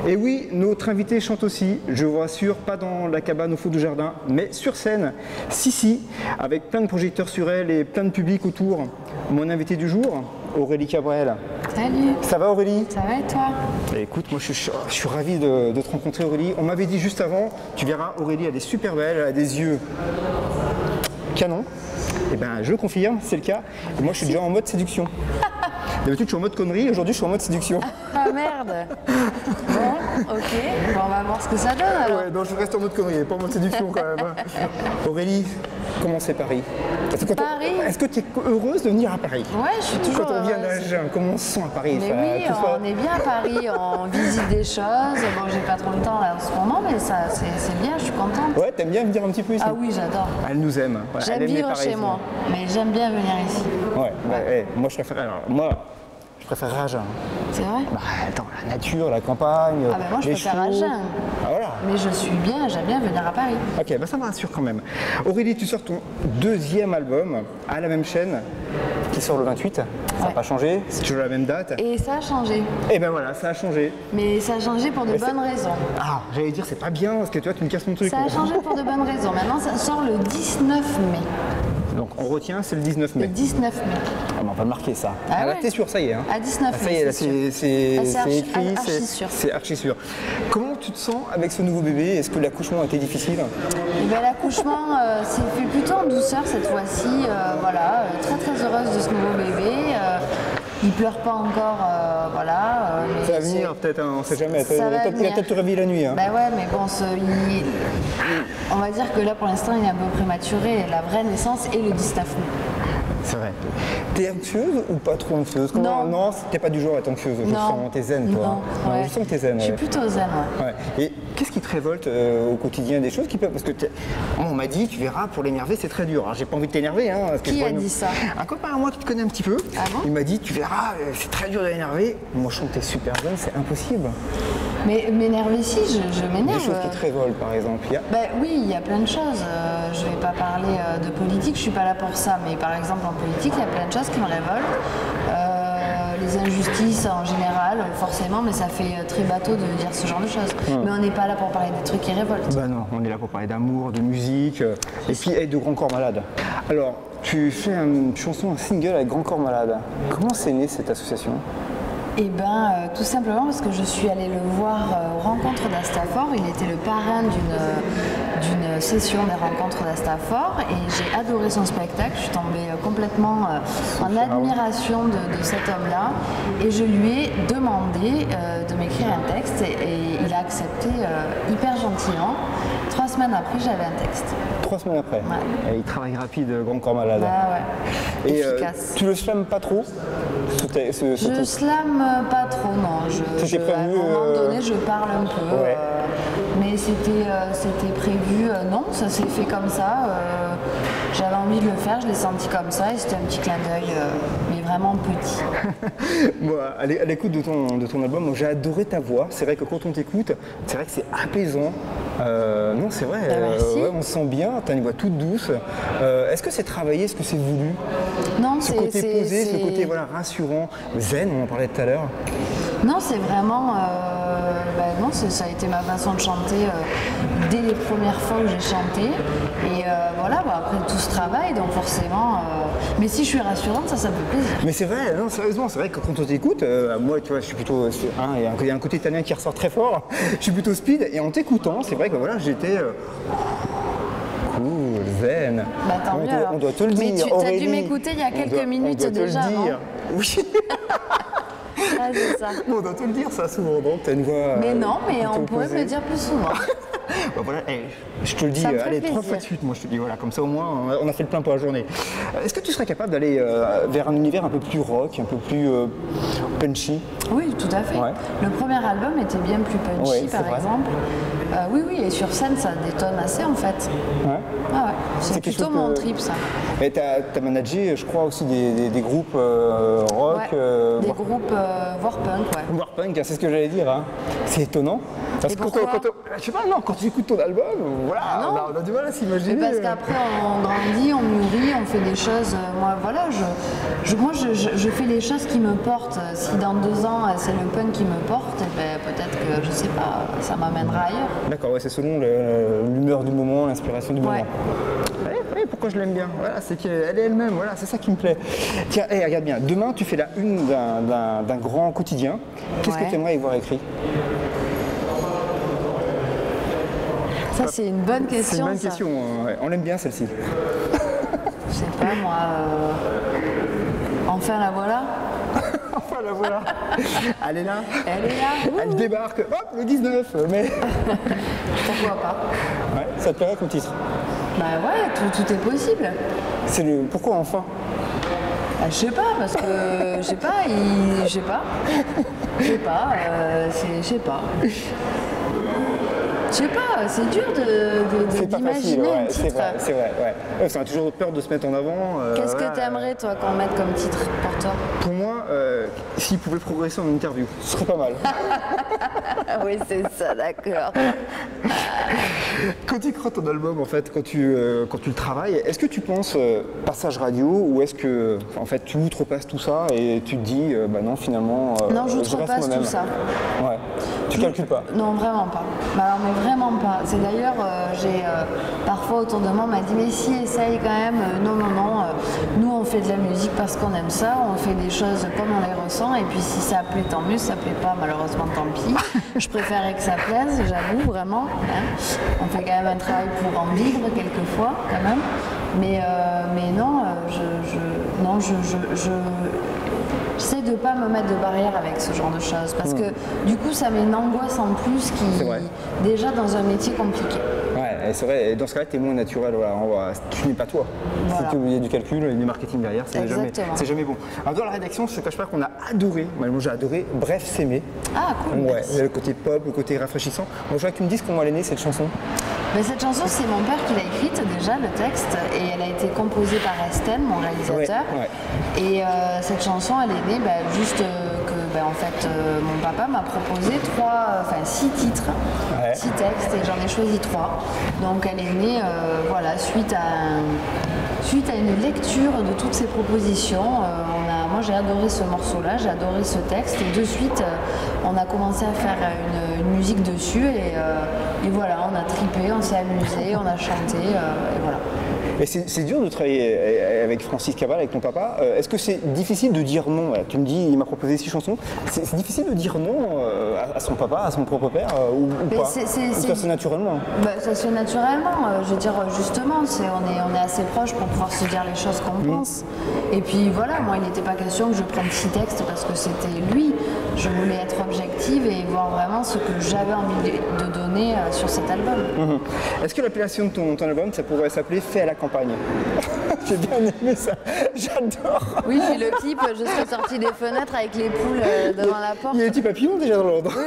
Et oui, notre invité chante aussi, je vous rassure, pas dans la cabane au fond du jardin, mais sur scène. Si, avec plein de projecteurs sur elle et plein de public autour. Mon invité du jour, Aurélie Cabrel. Salut. Ça va Aurélie? Ça va et toi? Écoute, moi je suis ravi de te rencontrer Aurélie. On m'avait dit juste avant, tu verras, Aurélie elle est super belle, elle a des yeux canon. Et ben je confirme, c'est le cas. Et moi je suis déjà en mode séduction. D'habitude je suis en mode connerie, aujourd'hui je suis en mode séduction. Ah merde. Bon, ok. Bon, on va voir ce que ça donne alors. Ouais, non je reste en mode connerie, pas en mode séduction quand même. Aurélie, comment c'est Paris? Paris. Est-ce que tu es heureuse de venir à Paris? Ouais, je suis toujours Quand on vient heureuse. d'Agen, comment on se sent à Paris? Mais oui, on est bien à Paris, on visite des choses. Bon, j'ai pas trop le temps là en ce moment, mais ça, c'est bien, je suis contente. Ouais, t'aimes bien venir un petit peu ici? Ah oui, j'adore. Elle nous aime. Ouais, elle J'aime aime les vivre chez Parisiens. moi, mais j'aime bien venir ici. Ouais. Moi je préfère. Alors, je préfère Agen. C'est vrai? Bah, attends, la nature, la campagne. Ah ben moi je les préfère chevaux. Agen. Ah, voilà. Mais je suis bien, j'aime bien venir à Paris. Ok, bah ça me rassure quand même. Aurélie, tu sors ton deuxième album à la même chaîne qui sort le 28. Ça n'a Ouais. pas changé, c'est toujours la même date. Et ça a changé. Et ben voilà, ça a changé. Mais ça a changé pour de Mais bonnes raisons. Ah, j'allais dire, c'est pas bien parce que toi, tu me casses mon truc. Ça a changé pour de bonnes raisons. Maintenant, ça sort le 19 mai. Donc on retient, c'est le 19 mai. Le 19 mai. Ah, bah, on va le marquer ça. Ah là, ouais. t'es sûr, ça y est. Hein. À 19 Ah, ça y mai, est, là, c'est sûr. c'est Ah, c'est écrit, archi sûr. c'est archi sûr. Comment tu te sens avec ce nouveau bébé? Est-ce que l'accouchement a été difficile? Et ben, l'accouchement s'est fait plutôt en douceur cette fois-ci. Voilà, très très heureuse de ce nouveau bébé. Il pleure pas encore, voilà. Mais Ça va c'est- venir peut-être, hein, on sait jamais. Ça va Il a venir. peut-être te réveiller la nuit. Hein. Bah ouais, mais bon, on va dire que là pour l'instant il est un peu prématuré. La vraie naissance est le 19 mai. C'est vrai. T'es anxieuse ou pas trop anxieuse? Non. T'es pas du genre à être anxieuse. Je Non. sens, t'es zen, toi. Non, ouais. Je sens que t'es zen. Je suis Ouais. plutôt zen, ouais. Ouais. Et qu'est-ce qui te révolte au quotidien? Des choses qui peuvent. Parce que on m'a dit, tu verras, pour l'énerver, c'est très dur. Alors, j'ai pas envie de t'énerver. Hein, parce que Qui je a pourrais dit ça? Un copain à moi qui te connaît un petit peu. Ah bon? Il m'a dit, tu verras, c'est très dur de l'énerver. Moi, je sens que t'es super zen, c'est impossible. Mais m'énerver si, je Des m'énerve. choses qui te révoltent, par exemple. Ben oui, il y a plein de choses. Je vais pas parler de politique, je suis pas là pour ça. Mais par exemple en politique, il y a plein de choses qui me révoltent. Les injustices en général, forcément, mais ça fait très bateau de dire ce genre de choses. Mais on n'est pas là pour parler des trucs qui révoltent. Bah non, on est là pour parler d'amour, de musique, et puis de Grand Corps Malade. Alors, tu fais une chanson, un single avec Grand Corps Malade. Comment c'est né cette association? Eh ben, tout simplement parce que je suis allée le voir aux rencontres d'Astafort. Il était le parrain d'une session des rencontres d'Astafort et j'ai adoré son spectacle. Je suis tombée complètement en admiration de cet homme-là et je lui ai demandé de m'écrire un texte et il a accepté hyper gentiment. 3 semaines après, j'avais un texte. 3 semaines après. Ouais. Et il travaille rapide, Grand Corps Malade. Bah ouais. Et Efficace. tu le slams pas trop Je slame pas trop, non. C'était À un prévu, moment donné, je parle un peu. Ouais. Mais c'était prévu, non, ça s'est fait comme ça. J'avais envie de le faire, je l'ai senti comme ça et c'était un petit clin d'œil, mais vraiment petit. Moi, à l'écoute de ton album, moi, j'ai adoré ta voix. C'est vrai que quand on t'écoute, c'est vrai que c'est apaisant. Non, c'est vrai. Merci. Ouais, on se sent bien. T'as une voix toute douce. Est-ce que c'est travaillé? Est-ce que c'est voulu? Non, Ce côté posé, ce côté voilà, rassurant, zen, on en parlait tout à l'heure. Non, c'est vraiment. Non, ça a été ma façon de chanter dès les premières fois où j'ai chanté. Et voilà, après tout ce travail, donc forcément. Mais si je suis rassurante, ça me fait plaisir. Mais c'est vrai, non, sérieusement, c'est vrai que quand on t'écoute, moi, tu vois, je suis plutôt. Il y a un côté italien qui ressort très fort. Je suis plutôt speed. Et en t'écoutant, c'est vrai que voilà, j'étais. Cool, zen. Bah, tant mieux, alors. On doit te le Mais dire. tu as dû Aurélie. m'écouter il y a quelques minutes on doit déjà, te le non dire. Oui. Ah, c'est ça. On doit te le dire ça souvent, donc t'as une voix. Mais non, mais plutôt on pourrait me posée. le dire plus souvent. Bah voilà, je te le dis, Ça me fait allez, 3 plaisir. fois de suite, moi je te dis, voilà, comme ça au moins on a fait le plein pour la journée. Est-ce que tu serais capable d'aller vers un univers un peu plus rock, un peu plus punchy? Oui, tout à fait. Ouais. Le premier album était bien plus punchy, Ouais, c'est par vrai. exemple. Oui, oui, et sur scène, ça détonne assez en fait. Ouais. Ah ouais, c'est quelque plutôt chose mon que- trip ça. Et tu as managé, je crois, aussi des groupes rock, Ouais, des groupes Warpunk, ouais. Warpunk, c'est ce que j'allais dire. Hein. C'est étonnant. Parce Et que pourquoi je sais pas, non, quand tu écoutes ton album, voilà, non. on a du mal à s'imaginer. Mais parce qu'après on grandit, on mûrit, on fait des choses. Moi voilà, je fais les choses qui me portent. Si dans 2 ans c'est le punk qui me porte, eh ben, peut-être que je sais pas, ça m'amènera ailleurs. D'accord, ouais, c'est selon l'humeur du moment, l'inspiration du moment. Ouais. Ouais, pourquoi je l'aime bien? Voilà, c'est qu'elle est elle-même, voilà, c'est ça qui me plaît. Tiens, regarde bien, demain tu fais la une d'un grand quotidien. Qu'est-ce que Ouais. tu aimerais y voir écrit? Ça c'est une bonne question. C'est une bonne ça. question, ouais. On l'aime bien celle-ci. Je sais pas moi. Enfin la voilà. Enfin la voilà. Elle est là. Elle est là. Elle débarque, hop, le 19 mai. Pourquoi pas? Ouais, ça te plairait comme titre? Bah ouais, tout est possible. C'est le pourquoi enfin? Bah, je sais pas, parce que je sais pas, c'est dur C'est pas facile, d'imaginer un ouais, c'est titre. vrai, c'est vrai. Ouais. Ouais, on a toujours peur de se mettre en avant. Qu'est-ce voilà. que t'aimerais toi qu'on mette comme titre pour toi? Pour moi, s'il pouvait progresser en interview, ce serait pas mal. Ah oui, c'est ça, d'accord. Quand tu écris ton album, en fait, quand tu le travailles, est-ce que tu penses passage radio ou est-ce que en fait tu outrepasses tout ça et tu te dis bah non finalement Non, je reste j'outrepasse moi-même. tout ça. Ouais. Tu calcules pas. Non, vraiment pas. Bah alors, mais vraiment pas. C'est d'ailleurs, j'ai parfois autour de moi, on m'a dit mais si, essaye quand même. Non. Nous, on fait de la musique parce qu'on aime ça. On fait des choses comme on les ressent. Et puis si ça plaît, tant mieux. Si ça plaît pas, malheureusement, tant pis. Je préférais que ça plaise, j'avoue, vraiment. Hein. On fait quand même un travail pour en vivre quelquefois, quand même. Mais non, j'essaie de ne pas me mettre de barrière avec ce genre de choses parce que du coup ça met une angoisse en plus qui C'est vrai. déjà dans un métier compliqué. Ouais, et c'est vrai. Et dans ce cas-là, tu es moins naturel. Voilà, tu n'es pas toi. Voilà. Il y a du calcul, du marketing derrière. Exactement. C'est jamais bon. Alors dans la rédaction, je ne te cache pas qu'on a adoré. Moi, j'ai adoré. Bref, s'aimer. Ah cool. Ouais, merci. il y a le côté pop, le côté rafraîchissant. Moi, je voudrais que tu me dises comment elle est née cette chanson. Mais cette chanson, c'est mon père qui l'a écrite déjà, le texte, et elle a été composée par Estelle, mon réalisateur. Ouais. Et cette chanson, elle est née juste que, en fait, mon papa m'a proposé 6 titres, Ouais. 6 textes, et j'en ai choisi 3. Donc elle est née, suite à une lecture de toutes ces propositions. Moi, j'ai adoré ce morceau-là, j'ai adoré ce texte, et de suite, on a commencé à faire une musique dessus, et voilà, on a tripé, on s'est amusé, on a chanté, et voilà. Mais c'est dur de travailler avec Francis Caval, avec ton papa. Est-ce que c'est difficile de dire non? Voilà, tu me dis, il m'a proposé 6 chansons. C'est difficile de dire non à son papa, à son propre père, ou Mais pas? c'est- Ou ça se fait naturellement. Ça se fait naturellement. Je veux dire, justement, on est assez proches pour pouvoir se dire les choses qu'on pense. Et puis voilà, moi, il n'était pas question que je prenne 6 textes parce que c'était lui. Je voulais être objective et voir vraiment ce que j'avais envie de donner sur cet album. Est-ce que l'appellation de ton album, ça pourrait s'appeler Fait à la campagne? J'ai bien aimé ça. J'adore. Oui, puis le clip, je serais sortie des fenêtres avec les poules devant la porte. Il y a des petits papillons déjà dans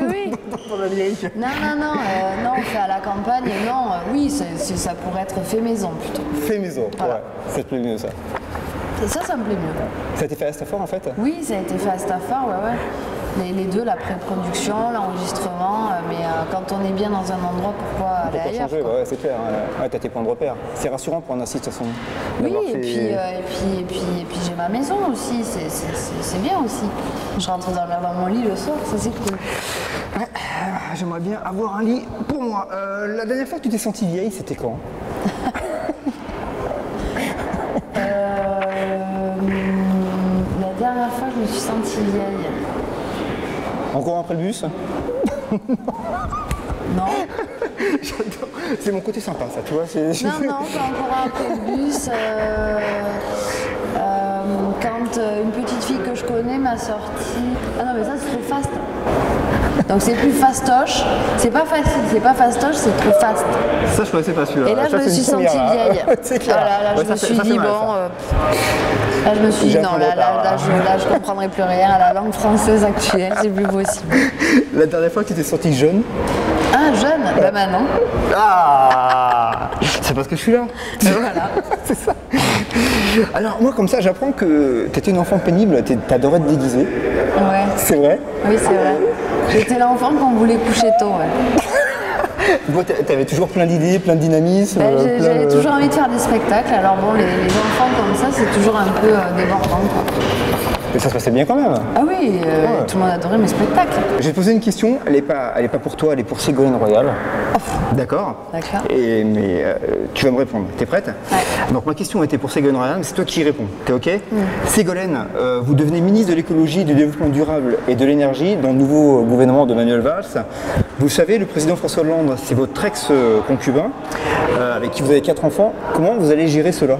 Oui. dans la lyrique. Non, on fait à la campagne, non, oui, ça pourrait être fait maison plutôt. Fait maison. Voilà. Ouais, ça te plaît mieux ça. Et ça me plaît mieux. Ça a été fait à Stafford en fait? Oui, ça a été fait à Stafford, ouais. Les deux, la pré-production, l'enregistrement, mais quand on est bien dans un endroit, pourquoi aller Pourquoi ailleurs changer? quoi. Ouais, c'est clair. Ouais, t'as tes points de repère. C'est rassurant pour un artiste de toute façon. Oui, d'avoir et fait- puis j'ai ma maison aussi, c'est bien aussi. Je rentre dans mon lit le soir, ça c'est cool. Ouais, j'aimerais bien avoir un lit pour moi. La dernière fois que tu t'es sentie vieille, c'était quand? La dernière fois, je me suis sentie vieille. Encore après le bus? Non, J'adore. C'est mon côté sympa ça, tu vois. non, pas encore après le bus. Quand une petite fille que je connais m'a sorti. Ah non, mais ça c'est trop fast. Donc c'est plus fastoche. C'est pas facile, c'est pas fastoche, c'est trop fast. Ça, je connaissais pas celui-là. Et là, je Ça, me c'est suis une sentie première, là. vieille. C'est clair. Là, Ouais, je me ça fait- suis ça fait dit, mal, bon. ça. Là, je me suis dit, J'ai un non, peu de là, retard, là, je comprendrai plus rien à la langue française actuelle, c'est plus possible. La dernière fois que tu t'es sentie jeune? Ah Ah, jeune. Bah maintenant. Ah, c'est parce que je suis là. Voilà. C'est ça. Alors moi comme ça j'apprends que tu étais une enfant pénible, t'adorais te déguiser. Ouais. C'est vrai? Oui, c'est vrai. J'étais l'enfant qu'on voulait coucher tôt, ouais. Bon, t'avais toujours plein d'idées, plein de dynamisme. J'avais toujours envie de faire des spectacles. Alors bon, les enfants comme ça, c'est toujours un peu débordant, quoi. Mais ça se passait bien quand même. Ah oui, tout le monde adorait mes spectacles. Je vais te poser une question, elle est pas pour toi, elle est pour Ségolène Royal. D'accord. D'accord. Mais tu vas me répondre. T'es prête? Ouais. Donc ma question était pour Ségolène Royal, mais c'est toi qui y réponds. T'es ok? Ségolène, vous devenez ministre de l'écologie, du développement durable et de l'énergie dans le nouveau gouvernement de Manuel Valls. Vous le savez, le président François Hollande, c'est votre ex-concubin, avec qui vous avez 4 enfants. Comment vous allez gérer cela?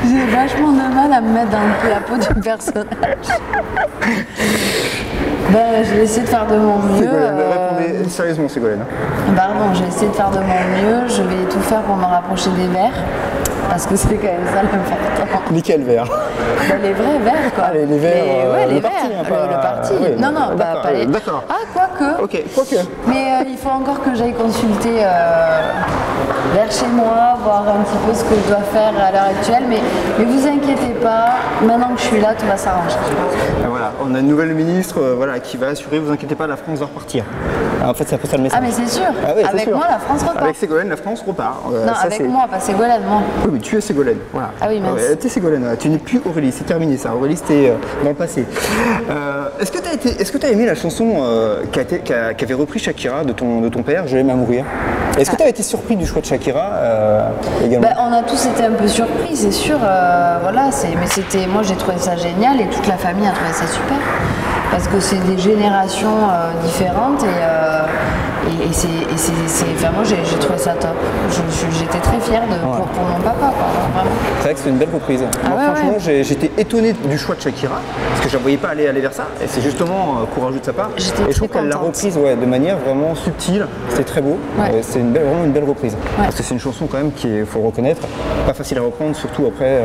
J'ai vachement de mal à me mettre dans la peau du personnage. Ben, je vais essayer de faire de mon mieux. Répondez sérieusement, Ségolène. Pardon, je vais essayer de faire de mon mieux. Je vais tout faire pour me rapprocher des verts. Parce que c'est quand même ça l'important. Lesquels verts? Ben, les vrais verts, quoi. Ah, les verts. Ouais, les le verts. parti, hein, pas... Le parti. Oui, non, pas les. D'accord. Ah, quoique. Ok, quoique. Mais il faut encore que j'aille consulter vers chez moi, voir un petit peu ce que je dois faire à l'heure actuelle. Mais vous inquiétez pas, maintenant que je suis là, tout va s'arranger. Voilà, on a une nouvelle ministre voilà, qui va assurer, vous inquiétez pas, la France va repartir. En fait, c'est un peu ça le message. Ah, mais c'est sûr. Ah, oui, avec sûr. moi, la France repart. Avec Ségolène, la France repart. Non, ça, avec moi, pas Ségolène, moi. Oui, mais tu es Ségolène. Voilà. Ah oui, merci. T'es Ségolène, tu n'es plus Aurélie, c'est terminé ça. Aurélie, c'était dans le passé. Est-ce que tu as aimé la chanson qu'avait repris Shakira de ton père, Je l'aime à mourir? Est-ce que tu as été surpris du choix de Shakira également? On a tous été un peu surpris, c'est sûr. Voilà, mais moi j'ai trouvé ça génial et toute la famille a trouvé ça super. Parce que c'est des générations différentes et moi j'ai trouvé ça top. J'étais très fière pour mon papa, quoi, vraiment. C'est vrai que c'est une belle reprise. Moi, franchement, j'étais étonné du choix de Shakira, parce que je ne voyais pas aller vers ça, et c'est justement courageux de sa part. Et je trouve qu'elle l'a reprise de manière vraiment subtile, c'était très beau, c'est vraiment une belle reprise. Parce que c'est une chanson quand même qu'il faut reconnaître, pas facile à reprendre, surtout après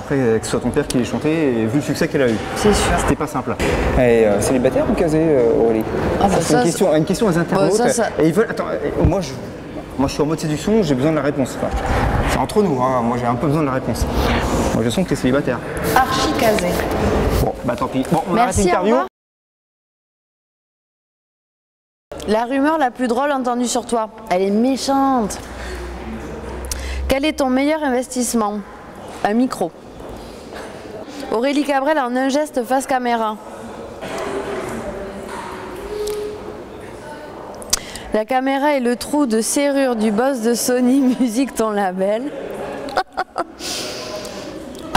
que ce soit ton père qui l'ait chanté, et vu le succès qu'elle a eu. C'est sûr. C'était pas simple. Et célibataire ou casé, Aurélie? C'est une question aux internautes. Et ils veulent. Attends, moi je suis en mode séduction, j'ai besoin de la réponse. Enfin, c'est entre nous, hein. Moi j'ai un peu besoin de la réponse. Moi je sens que tu es célibataire. Archi casé. Bon, bah tant pis. Bon, on arrête Merci, l'interview. La rumeur la plus drôle entendue sur toi, elle est méchante. Quel est ton meilleur investissement? Un micro. Aurélie Cabrel en un geste face caméra. La caméra est le trou de serrure du boss de Sony Music, ton label.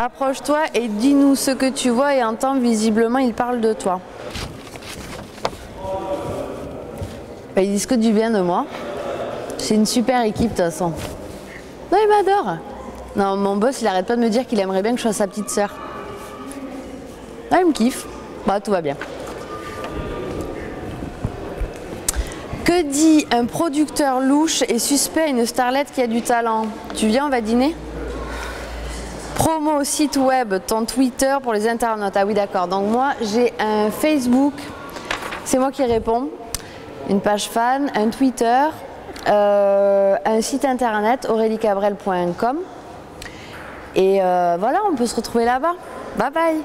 Approche-toi et dis-nous ce que tu vois et entends. Visiblement, il parle de toi. Ils disent que du bien de moi. C'est une super équipe, de toute façon. Non, il m'adore. Non, mon boss, il arrête pas de me dire qu'il aimerait bien que je sois sa petite sœur. Ah, il me kiffe. Bah, tout va bien. Que dit un producteur louche et suspect à une starlette qui a du talent? Tu viens, on va dîner? Promo au site web, ton Twitter pour les internautes. Ah oui, d'accord. Donc moi, j'ai un Facebook, c'est moi qui réponds, une page fan, un Twitter, un site internet, aureliecabrel.com. Et voilà, on peut se retrouver là-bas. Bye bye.